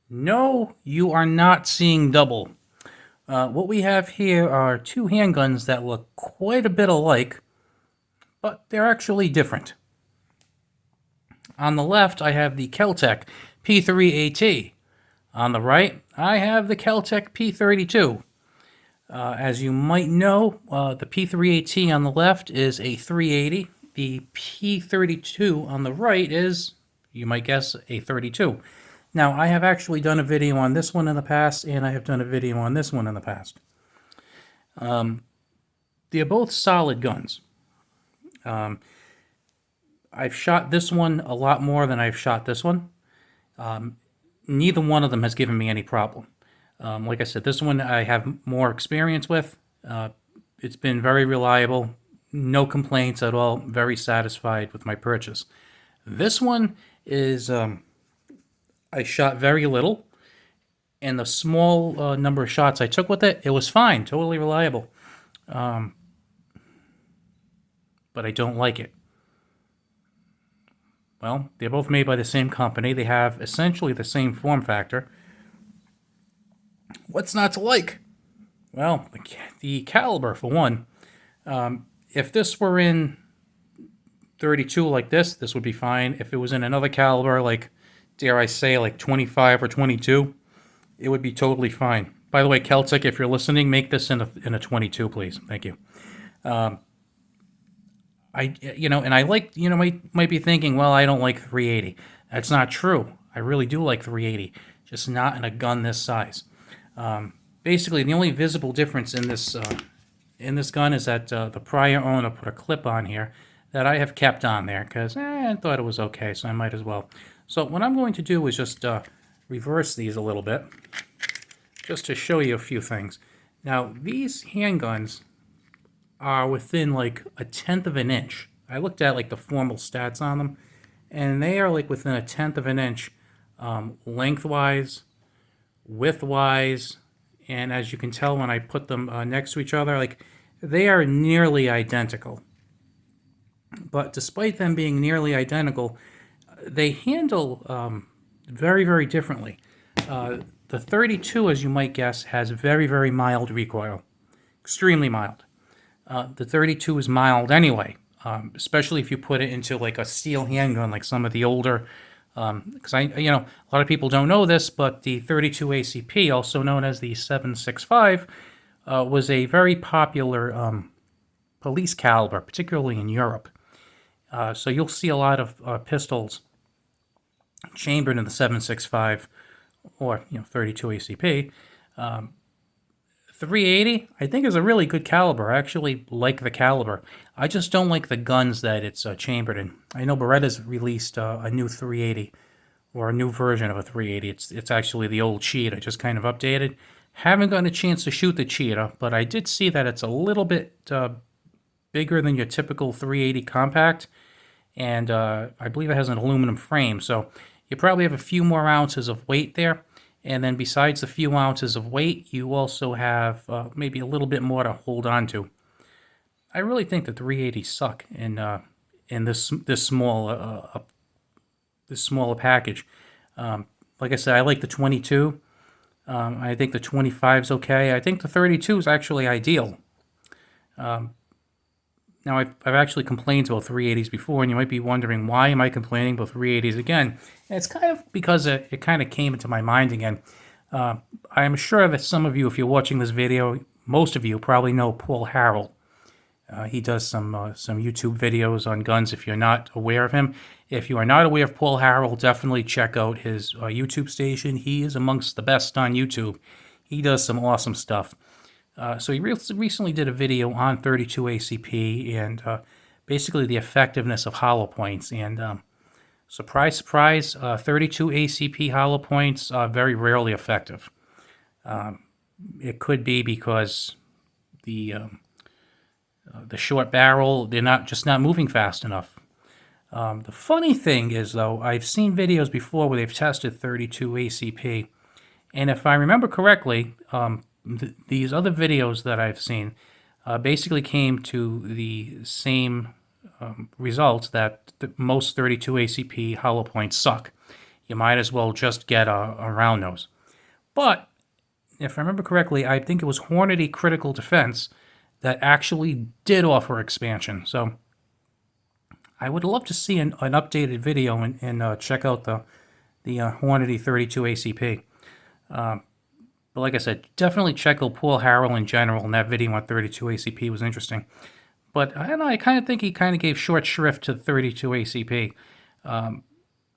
No, you are not seeing double. What we have here are two handguns that look quite a bit alike, but they're actually different. On the left, I have the Kel-Tec P3AT. On the right, I have the Kel-Tec P32. As you might know, the P3AT on the left is a 380. The P32 on the right is, you might guess, a 32. Now, I have actually done a video on this one in the past, and I have done a video on this one in the past. They're both solid guns. I've shot this one a lot more than I've shot this one. Neither one of them has given me any problem. Like I said, this one I have more experience with. It's been very reliable, no complaints at all, very satisfied with my purchase. This one is, I shot very little, and the small number of shots I took with it, it was fine, totally reliable. But I don't like it. Well, they're both made by the same company. They have essentially the same form factor. What's not to like? Well, the caliber, for one. If this were in 32 like this would be fine. If it was in another caliber, like, dare I say, like 25 or 22, it would be totally fine. By the way, Kel-Tec, if you're listening, make this in a 22, please. Thank you. And I like, might be thinking, well, I don't like 380. That's not true. I really do like 380, just not in a gun this size. Basically, the only visible difference in this gun is that the prior owner put a clip on here that I have kept on there because I thought it was okay, so I might as well. So what I'm going to do is just reverse these a little bit, just to show you a few things. Now, these handguns are within like 1/10 of an inch. I looked at like the formal stats on them, and they are like within 1/10 of an inch lengthwise, widthwise, and as you can tell when I put them next to each other, like they are nearly identical. But despite them being nearly identical, they handle very, very differently. The 32, as you might guess, has very, very mild recoil, extremely mild. The 32 is mild anyway, especially if you put it into like a steel handgun, like some of the older. Because a lot of people don't know this, but the 32 ACP, also known as the 7.65, was a very popular police caliber, particularly in Europe. So you'll see a lot of pistols chambered in the 7.65 or 32 ACP. 380, I think, is a really good caliber. I actually like the caliber. I just don't like the guns that it's chambered in. I know Beretta's released a new 380, or a new version of a 380. It's actually the old Cheetah, just kind of updated. Haven't gotten a chance to shoot the Cheetah, but I did see that it's a little bit bigger than your typical 380 compact, and I believe it has an aluminum frame, so you probably have a few more ounces of weight there. And then besides the few ounces of weight, you also have maybe a little bit more to hold on to. I really think the 380s suck in this smaller package. Like I said, I like the 22. I think the 25's okay. I think the 32 is actually ideal. Now, I've actually complained about 380s before, and you might be wondering, why am I complaining about 380s again? And it's kind of because it kind of came into my mind again. I'm sure that some of you, if you're watching this video, most of you probably know Paul Harrell. He does some YouTube videos on guns if you're not aware of him. If you are not aware of Paul Harrell, definitely check out his YouTube station. He is amongst the best on YouTube. He does some awesome stuff. So he recently did a video on 32 ACP and basically the effectiveness of hollow points. And surprise, surprise, 32 ACP hollow points are very rarely effective. It could be because the short barrel, they're just not moving fast enough. The funny thing is, though, I've seen videos before where they've tested 32 ACP, and if I remember correctly, these other videos that I've seen basically came to the same results, that most 32 ACP hollow points suck. you might as well just get a round nose. But if I remember correctly, I think it was Hornady Critical Defense that actually did offer expansion. So I would love to see an updated video and check out the Hornady 32 ACP. But like I said, definitely check out Paul Harrell in general, and that video on 32 ACP was interesting. But I don't know, I kind of think he kind of gave short shrift to 32 ACP.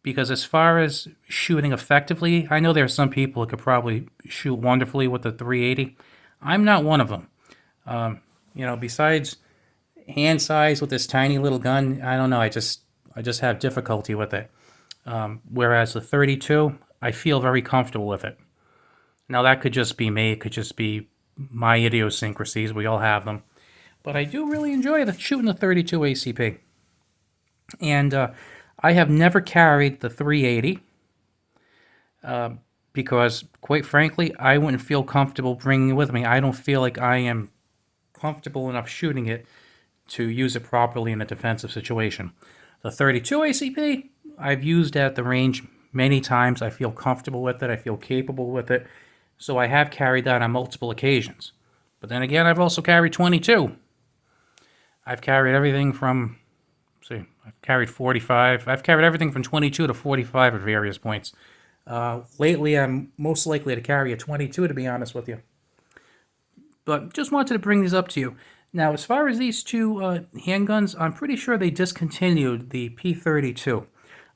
Because as far as shooting effectively, I know there are some people who could probably shoot wonderfully with the 380. I'm not one of them. Besides hand size with this tiny little gun, I don't know, I just have difficulty with it. Whereas the 32, I feel very comfortable with it. Now, that could just be me. It could just be my idiosyncrasies. We all have them. But I do really enjoy shooting the 32 ACP. And I have never carried the 380 because, quite frankly, I wouldn't feel comfortable bringing it with me. I don't feel like I am comfortable enough shooting it to use it properly in a defensive situation. The 32 ACP, I've used at the range many times. I feel comfortable with it. I feel capable with it. So I have carried that on multiple occasions. But then again, I've also carried 22. I've carried everything from, I've carried 45. I've carried everything from 22 to 45 at various points. Lately, I'm most likely to carry a 22, to be honest with you. But just wanted to bring these up to you. Now, as far as these two handguns, I'm pretty sure they discontinued the P32.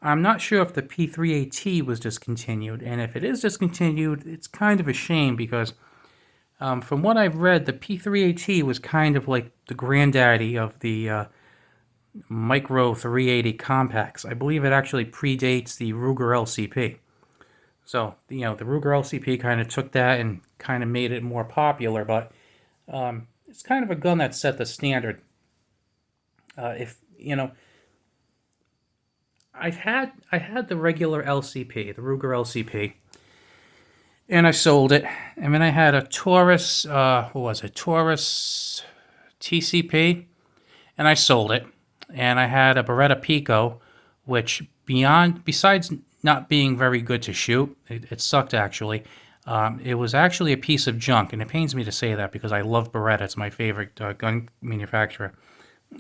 I'm not sure if the P3AT was discontinued, and if it is discontinued, it's kind of a shame because from what I've read, the P3AT was kind of like the granddaddy of the Micro 380 compacts. I believe it actually predates the Ruger LCP. So, the Ruger LCP kind of took that and kind of made it more popular, but it's kind of a gun that set the standard. I had the regular LCP, the Ruger LCP, and I sold it. And then I had a Taurus, Taurus TCP, and I sold it. And I had a Beretta Pico, which besides not being very good to shoot, it sucked actually. It was actually a piece of junk, and it pains me to say that because I love Beretta. It's my favorite gun manufacturer.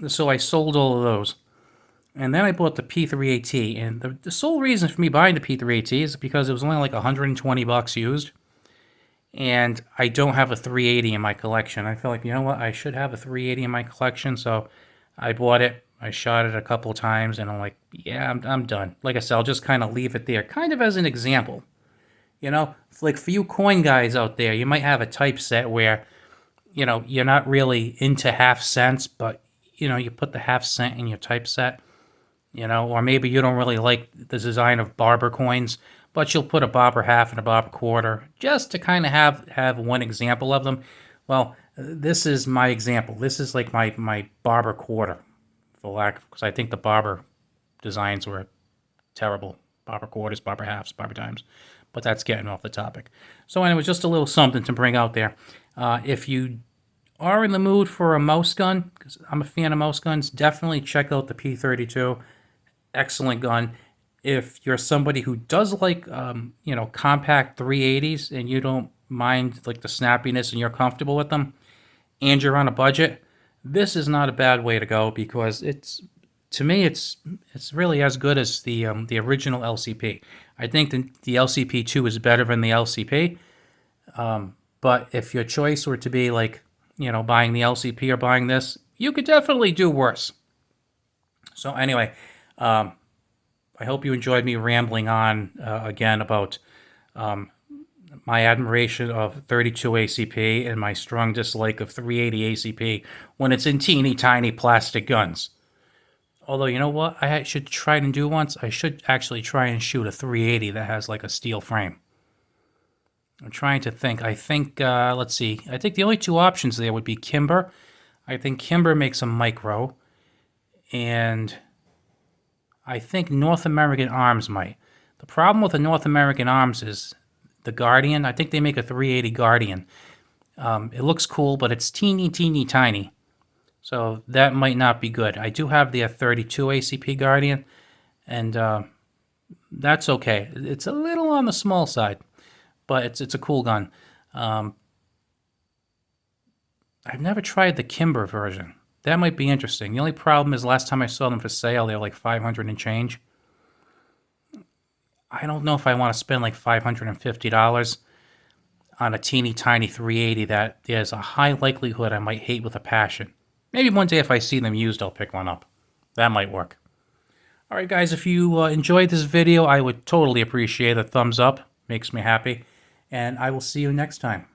So I sold all of those. And then I bought the P3AT, and the sole reason for me buying the P3AT is because it was only like $120 used, and I don't have a 380 in my collection. I feel like, you know what, I should have a 380 in my collection, so I bought it. I shot it a couple times, and I'm like, yeah, I'm done. Like I said, I'll just kind of leave it there, kind of as an example. Like for you coin guys out there, you might have a typeset where, you're not really into half cents, but, you put the half cent in your typeset. Or maybe you don't really like the design of barber coins, but you'll put a barber half and a barber quarter just to kind of have one example of them. Well, this is my example. This is like my barber quarter, because I think the barber designs were terrible. Barber quarters, barber halves, barber times. But that's getting off the topic. So anyway, just a little something to bring out there. If you are in the mood for a mouse gun, because I'm a fan of mouse guns, definitely check out the P32. Excellent gun. If you're somebody who does like, compact 380s and you don't mind like the snappiness and you're comfortable with them and you're on a budget, this is not a bad way to go because to me, it's really as good as the original LCP. I think the LCP2 is better than the LCP. But if your choice were to be like, buying the LCP or buying this, you could definitely do worse. So anyway, I hope you enjoyed me rambling on again about my admiration of 32 ACP and my strong dislike of 380 ACP when it's in teeny tiny plastic guns. Although, you know what I should try and do once? I should actually try and shoot a 380 that has like a steel frame. I'm trying to think. I think, let's see. I think the only two options there would be Kimber. I think Kimber makes a micro. And I think North American Arms might. The problem with the North American Arms is the Guardian. I think they make a 380 Guardian. It looks cool, but it's teeny tiny. So that might not be good. I do have the 32 ACP Guardian, and that's okay. It's a little on the small side, but it's a cool gun. I've never tried the Kimber version. That might be interesting. The only problem is last time I saw them for sale, they were like 500 and change. I don't know if I want to spend like $550 on a teeny tiny 380 that there's a high likelihood I might hate with a passion. Maybe one day if I see them used, I'll pick one up. That might work. Alright guys, if you enjoyed this video, I would totally appreciate a thumbs up. Makes me happy. And I will see you next time.